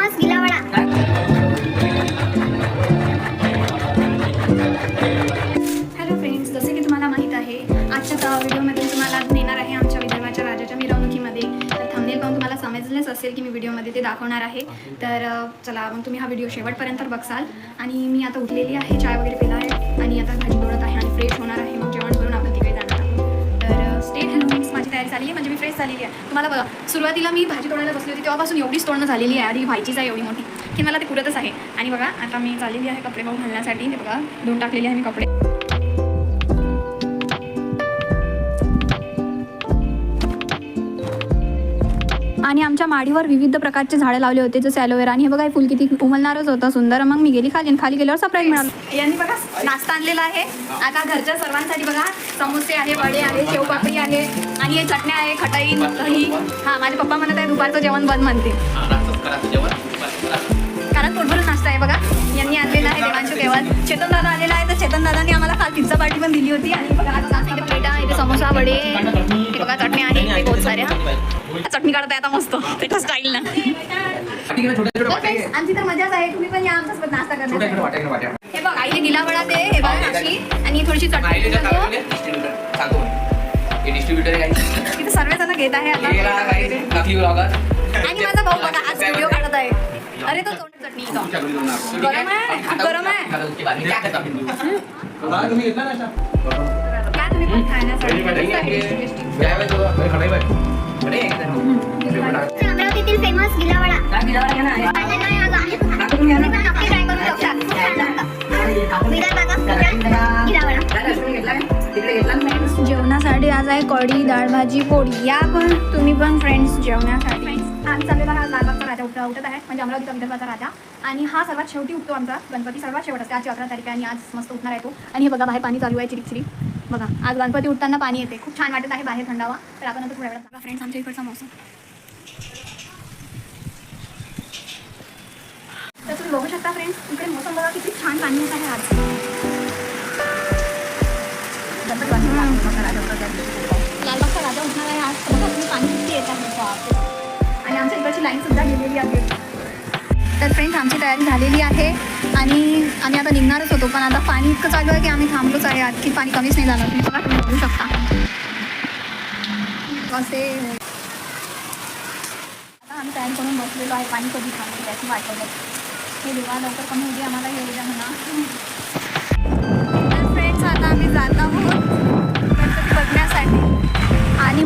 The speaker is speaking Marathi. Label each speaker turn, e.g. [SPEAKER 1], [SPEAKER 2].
[SPEAKER 1] फेमस गिलावडा।
[SPEAKER 2] हॅलो फ्रेंड्स, जसे की तुम्हाला माहीत आहे आजच्या व्हिडिओमध्ये तुम्हाला नेणार आहे आमच्या विदर्भाच्या राजाच्या मिरवणुकीमध्ये. तर थंबनेल पाहून तुम्हाला समजलेच असेल की मी व्हिडिओमध्ये ते दाखवणार आहे. तर चला मग तुम्ही हा व्हिडिओ शेवटपर्यंत बघसाल. आणि मी आता उठलेली आहे, चाय वगैरे पिला आहे आणि आता भाजी तोडत आहे आणि फ्रेश होणार आहे. मग जेवण करून आपण तिकडे जाणार आहोत. तर स्टेट हॅलो फ्रेंड्स, माझी तयारी झाली आहे, म्हणजे मी फ्रेश झालेली आहे. तुम्हाला बघा, सुरुवातीला मी भाजी तोडायला बसली होती तेव्हापासून एवढीच तोडणं झालेली आहे, आधी व्हायचीच आहे एवढी मोठी की मला ते पुरतच आहे. आणि बघा आता मी चाललेली आहे कपडे मग घालण्यासाठी. ते बघा धुवून टाकलेली आहे मी कपडे. आणि आमच्या माडीवर विविध प्रकारचे झाडे लावले होते, जसे ॲलोवेरा. आणि हे बघा, हे फुल किती उमलणारच होतं सुंदर. मग मी गेली खाली, खाली गेल्यावर सरप्राईज मिळालं. यांनी बघा नाश्ता आणलेला आहे आता घरच्या सर्वांसाठी. बघा समोसे आहे, वडे आहे, शेवपापडी आहे आणि हे चटण्या आहे, खटाई, दही. हां, माझे पप्पा म्हणत आहे दुपारचं जेवण बंद म्हणते, कारण पोटभरून नाश्ता आहे. बघा यांनी आणलेला आहे देवांचं केवळ. चेतन दादा आलेला आहे, तर चेतन दादांनी आम्हाला काल पिझ्झा पार्टी पण दिली होती. आणि बघा आता इथे प्लेटा, इथे समोसा, वडे, हे बघा चटण्या आहे इथे बहुत साऱ्या. चटणी काढत आहे आता मस्त त्याच्या स्टाईल ना. आमची तर मजाच आहे, तुम्ही पण या आमच्यासोबत नाश्ता करण्यासाठी. हे बघ आईने गिलावडा दे, हे बघ अशी, आणि थोडीशी चटणी इथे सर्वजण घेत आहे आता. आणि माझा भाऊ बघा आज व्हिडिओ काढत आहे. अरे तो तोंड चटणी गरम आहे, गरम आहे. काय तुम्ही पण खाण्यासाठी
[SPEAKER 1] अमरावतीतील फेमस गिलावडा
[SPEAKER 2] जेवणासाठी आज आहे कढी, डाळ, भाजी, पोळी. या पण तुम्ही पण फ्रेंड्स जेवण्यासाठी. आम्ही चाललेला हा लालबागचा राजा उठत आहे, म्हणजे अमरावतीचा विदर्भाचा राजा. आणि हा सर्वात शेवटी उठतो, आमचा गणपती सर्वात शेवट असते. आजची 11 तारीख आहे आणि आज मस्त उठणार आहे तो. आणि हे बघा बाहेर पाणी चालू आहे, चिरीक. बघा आज गणपती उठताना पाणी येते, खूप छान वाटत आहे बाहेर थंडावा. तर आपण आता थोड्या वेळात बघा फ्रेंड्स आमच्या इकडचा मौसम. तर तुम्ही बघू शकता फ्रेंड्स, इकडे मोसम बघा किती छान पाणी येत आहे आज. लालबागचा राजा उठणार आहे आज. बघा तुम्ही पाणी किती येत आहे. आणि आमच्या इकडची लाईन सुद्धा गेलेली आहे. तर फ्रेंड्स आमची तयारी झालेली आहे आणि आम्ही आता निघणारच होतो, पण आता पाणी इतकं चालू आहे की आम्ही थांबलोच आहे आज, की पाणी कमीच नाही झालं. तुम्ही बघा, तुम्ही बघू शकता असे. आता आम्ही तयारी करून बसलेलो आहे, पाणी कधी थांबलं त्याची वाट बघत. हे देवा लवकर कमी होते, आम्हाला हे उद्या म्हणा. तर फ्रेंड्स आता आम्ही जात आहोत गणपती बघण्यासाठी. आणि